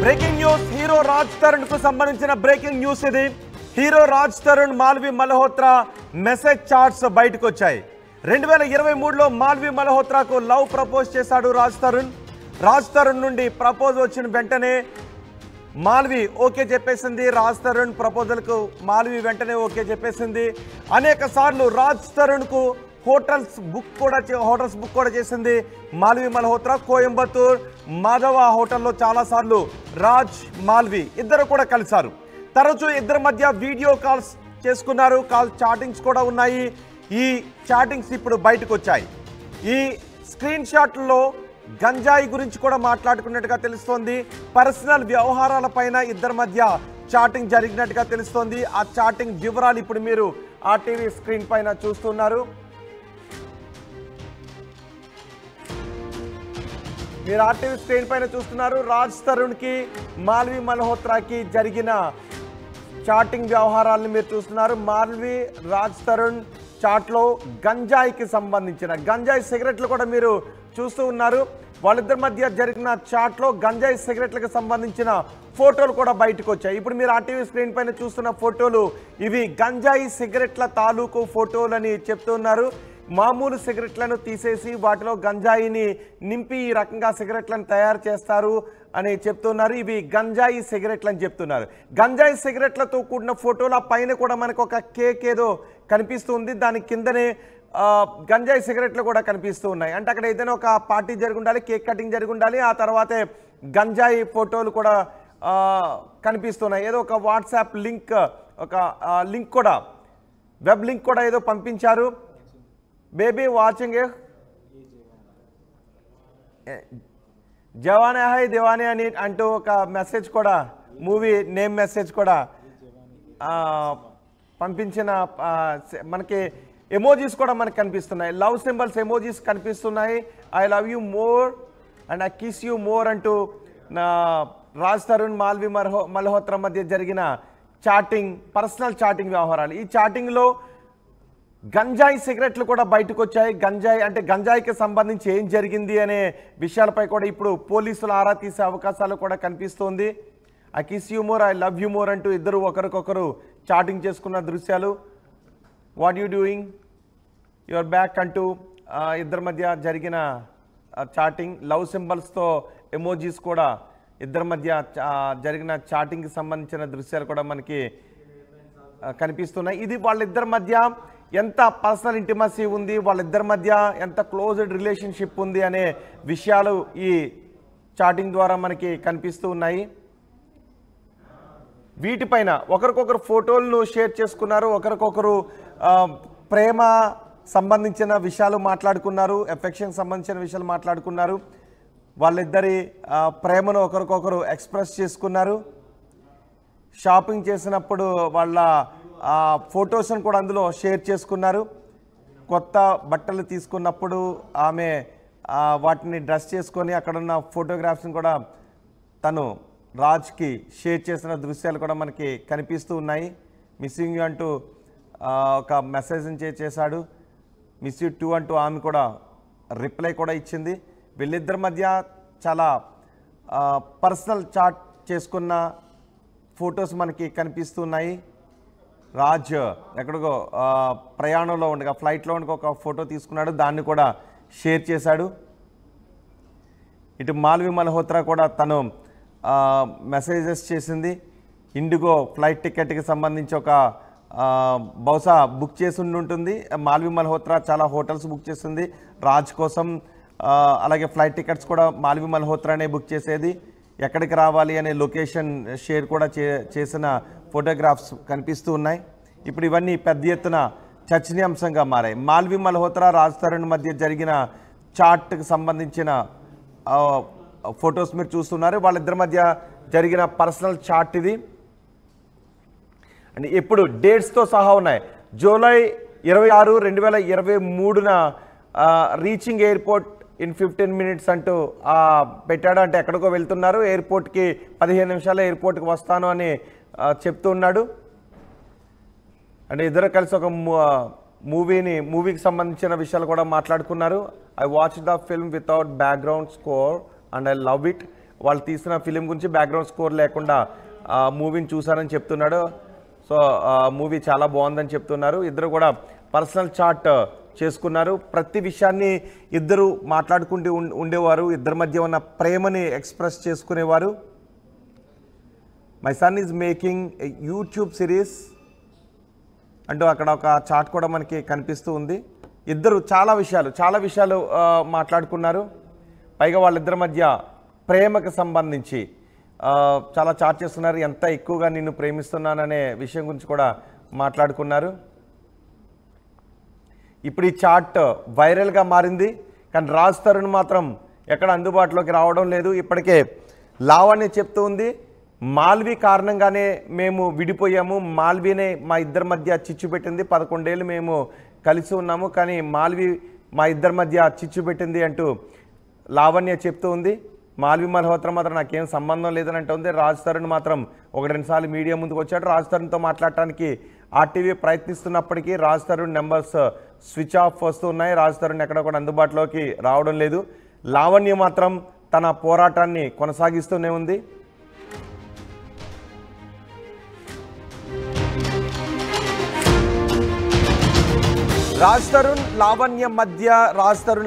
Breaking news hero Raj Tarun కు సంబంధించిన breaking news ఇది. Hero Raj Tarun Malvi Malhotra message chats బయటకు వచ్చాయి. 2023లో మాల్వి మల్హోత్రాకు లవ్ ప్రపోజ్ చేశాడు రాజ్ తరుణ్. రాజ్ తరుణ్ నుండి ప్రపోజ్ వచ్చిన వెంటనే మాల్వి ఓకే చెప్పేసింది. రాజ్ తరుణ్ ప్రపోజల్కు మాల్వి వెంటనే ఓకే చెప్పేసింది. అనేక సార్లు రాజ్ తరుణ్కు హోటల్స్ బుక్ కూడా చేసింది మాల్వి మల్హోత్రా. కోయంబత్తూర్ మాధవ హోటల్లో చాలాసార్లు రాజ్ మాల్వి ఇద్దరు కూడా కలిశారు. తరచూ ఇద్దరి మధ్య వీడియో కాల్స్ చేసుకున్నారు. కాల్ చాటింగ్స్ కూడా ఉన్నాయి. ఈ చాటింగ్స్ ఇప్పుడు బయటకు వచ్చాయి. ఈ స్క్రీన్ షాట్లలో గంజాయి గురించి కూడా మాట్లాడుకున్నట్టుగా తెలుస్తోంది. పర్సనల్ వ్యవహారాల పైన ఇద్దరి మధ్య చాటింగ్ జరిగినట్టుగా తెలుస్తోంది. ఆ చాటింగ్ వివరాలు ఇప్పుడు మీరు ఆ టీవీ స్క్రీన్ పైన చూస్తున్నారు. మీరు ఆర్టీవీ స్క్రీన్ పైన చూస్తున్నారు. రాజ్ తరుణ్కి మాల్వి మల్హోత్రాకి జరిగిన చాటింగ్ వ్యవహారాలను మీరు చూస్తున్నారు. మాల్వి రాజ్ తరుణ్ చాట్లో గంజాయికి సంబంధించిన గంజాయి సిగరెట్లు కూడా మీరు చూస్తూ ఉన్నారు. వాళ్ళిద్దరి మధ్య జరిగిన చాట్లో గంజాయి సిగరెట్లకు సంబంధించిన ఫోటోలు కూడా బయటకు వచ్చాయి. ఇప్పుడు మీరు ఆర్టీవీ స్క్రీన్ పైన చూస్తున్న ఫోటోలు ఇవి గంజాయి సిగరెట్ల తాలూకు ఫోటోలు అని చెప్తున్నారు. మామూలు సిగరెట్లను తీసేసి వాటిలో గంజాయిని నింపి ఈ రకంగా సిగరెట్లను తయారు చేస్తారు అని చెప్తున్నారు. ఇవి గంజాయి సిగరెట్లు అని చెప్తున్నారు. గంజాయి సిగరెట్లతో కూడిన ఫోటోల పైన కూడా మనకు ఒక కేక్ ఏదో కనిపిస్తుంది. దాని కిందనే గంజాయి సిగరెట్లు కూడా కనిపిస్తూ ఉన్నాయి. అంటే అక్కడ ఏదైనా ఒక పార్టీ జరిగి ఉండాలి, కేక్ కటింగ్ జరిగి ఉండాలి. ఆ తర్వాతే గంజాయి ఫోటోలు కూడా కనిపిస్తున్నాయి. ఏదో ఒక వాట్సాప్ లింక్, ఒక లింక్ కూడా, వెబ్ లింక్ కూడా ఏదో పంపించారు. బేబీ వాచింగ్ జవానే హై దివానే అని అంటూ ఒక మెసేజ్ కూడా, మూవీ నేమ్ మెసేజ్ కూడా పంపించిన మనకి ఎమోజీస్ కూడా మనకు కనిపిస్తున్నాయి. లవ్ సింబల్స్ ఎమోజీస్ కనిపిస్తున్నాయి. I love you more and I kiss you more అంటూ రాజ్ తరుణ్ మాల్వి మల్హోత్రా మధ్య జరిగిన చాటింగ్, పర్సనల్ చాటింగ్ వ్యవహారాలు. ఈ చాటింగ్లో గంజాయి సిగరెట్లు కూడా బయటకు వచ్చాయి. గంజాయి అంటే గంజాయికి సంబంధించి ఏం జరిగింది అనే విషయాలపై కూడా ఇప్పుడు పోలీసులు ఆరా తీసే అవకాశాలు కూడా కనిపిస్తోంది. I kiss you more, I love you more అంటూ ఇద్దరు ఒకరికొకరు చాటింగ్ చేసుకున్న దృశ్యాలు. What you doing, your back అంటూ ఇద్దరి మధ్య జరిగిన చాటింగ్. లవ్ సింబల్స్తో ఎమోజీస్ కూడా ఇద్దరి మధ్య జరిగిన చాటింగ్కి సంబంధించిన దృశ్యాలు కూడా మనకి కనిపిస్తున్నాయి. ఇది వాళ్ళిద్దరి మధ్య ఎంత పర్సనల్ ఇంటిమసీ ఉంది, వాళ్ళిద్దరి మధ్య ఎంత క్లోజ్డ్ రిలేషన్షిప్ ఉంది అనే విషయాలు ఈ చాటింగ్ ద్వారా మనకి కనిపిస్తూ ఉన్నాయి. వీటిపైన ఒకరికొకరు ఫోటోలను షేర్ చేసుకున్నారు. ఒకరికొకరు ప్రేమ సంబంధించిన విషయాలు మాట్లాడుకున్నారు. ఎఫెక్షన్ సంబంధించిన విషయాలు మాట్లాడుకున్నారు. వాళ్ళిద్దరి ప్రేమను ఒకరికొకరు ఎక్స్ప్రెస్ చేసుకున్నారు. షాపింగ్ చేసినప్పుడు వాళ్ళ ఫొటోస్ను కూడా అందులో షేర్ చేసుకున్నారు. కొత్త బట్టలు తీసుకున్నప్పుడు ఆమె వాటిని డ్రెస్ చేసుకొని అక్కడున్న ఫోటోగ్రాఫ్స్ని కూడా తను రాజ్కి షేర్ చేసిన దృశ్యాలు కూడా మనకి కనిపిస్తూ ఉన్నాయి. మిస్సింగ్ యూ అంటూ ఒక మెసేజ్ని చేశాడు. మిస్ యూ టూ అంటూ ఆమె కూడా రిప్లై కూడా ఇచ్చింది. వీళ్ళిద్దరి మధ్య చాలా పర్సనల్ చాట్ చేసుకున్న ఫొటోస్ మనకి కనిపిస్తున్నాయి. రాజ్ ఎక్కడికో ప్రయాణంలో ఉండగా, ఫ్లైట్లో ఉండగా ఒక ఫోటో తీసుకున్నాడు. దాన్ని కూడా షేర్ చేశాడు. ఇటు మాల్వి మల్హోత్రా కూడా తను మెసేజెస్ చేసింది. ఇండిగో ఫ్లైట్ టికెట్కి సంబంధించి ఒక బహుశా బుక్ చేసి ఉంటుంది. మాల్వి మల్హోత్రా చాలా హోటల్స్ బుక్ చేస్తుంది రాజ్ కోసం. అలాగే ఫ్లైట్ టికెట్స్ కూడా మాల్వి మల్హోత్రానే బుక్ చేసేది. ఎక్కడికి రావాలి అనే లొకేషన్ షేర్ కూడా చేసిన ఫోటోగ్రాఫ్స్ కనిపిస్తూ ఉన్నాయి. ఇప్పుడు ఇవన్నీ పెద్ద ఎత్తున చర్చనీయాంశంగా మారాయి. మాల్వి మల్హోత్రా రాజ్ తరుణ్ మధ్య జరిగిన చాట్కి సంబంధించిన ఫొటోస్ మీరు చూస్తున్నారు. వాళ్ళిద్దరి మధ్య జరిగిన పర్సనల్ చాట్ ఇది. అండ్ ఇప్పుడు డేట్స్తో సహా ఉన్నాయి. జూలై 26, 2023న రీచింగ్ ఎయిర్పోర్ట్ ఇన్ 15 minutes అంటూ పెట్టాడు. అంటే ఎక్కడికో వెళ్తున్నారు, ఎయిర్పోర్ట్కి 15 నిమిషాలు ఎయిర్పోర్ట్కి వస్తాను అని చెప్తూ ఉన్నాడు. అంటే ఇద్దరు కలిసి ఒక మూవీకి సంబంధించిన విషయాలు కూడా మాట్లాడుకున్నారు. I watch the film without background score and I love it. వాళ్ళు తీసిన ఫిలిం గురించి బ్యాక్గ్రౌండ్ స్కోర్ లేకుండా మూవీని చూసారని చెప్తున్నాడు. సో మూవీ చాలా బాగుందని చెప్తున్నారు. ఇద్దరు కూడా పర్సనల్ చాట్ చేసుకున్నారు. ప్రతి విషయాన్ని ఇద్దరు మాట్లాడుకుంటూ ఉండేవారు. ఇద్దరి మధ్య ఉన్న ప్రేమని ఎక్స్ప్రెస్ చేసుకునేవారు. My son is making YouTube series అంటూ అక్కడ ఒక చాట్ కూడా మనకి కనిపిస్తూ ఉంది. ఇద్దరు చాలా విషయాలు మాట్లాడుకున్నారు. పైగా వాళ్ళిద్దరి మధ్య ప్రేమకు సంబంధించి చాలా చాట్ చేస్తున్నారు. ఎంత ఎక్కువగా నిన్ను ప్రేమిస్తున్నాననే విషయం గురించి కూడా మాట్లాడుకున్నారు. ఇప్పుడు ఈ చాట్ వైరల్గా మారింది. కానీ రాజ్ తరుణ్ మాత్రం ఎక్కడ అందుబాటులోకి రావడం లేదు. ఇప్పటికే లావణ్య చెప్తూ ఉంది, మాల్వి కారణంగానే మేము విడిపోయాము, మాల్వీనే మా ఇద్దరి మధ్య చిచ్చు పెట్టింది, 11 ఏళ్ళు మేము కలిసి ఉన్నాము, కానీ మాల్వి మా ఇద్దరి మధ్య చిచ్చు పెట్టింది అంటూ లావణ్య చెప్తూ ఉంది. మాల్వి మల్హోత్రా మాత్రం నాకేం సంబంధం లేదని అంటుంది. రాజ్ తరుణ్ మాత్రం 1-2 సార్లు మీడియా ముందుకు వచ్చాడు. రాజ్ తరుణ్తో మాట్లాడటానికి ఆర్టీవీ ప్రయత్నిస్తున్నప్పటికీ Raj Tarun numbers switch off వస్తున్నాయి. రాజ్ తరుణ్ ఎక్కడ కూడా అందుబాటులోకి రావడం లేదు. లావణ్య మాత్రం తన పోరాటాన్ని కొనసాగిస్తూనే ఉంది. రాజ్ తరుణ్ లావణ్య మధ్య రాజ్ తరుణ్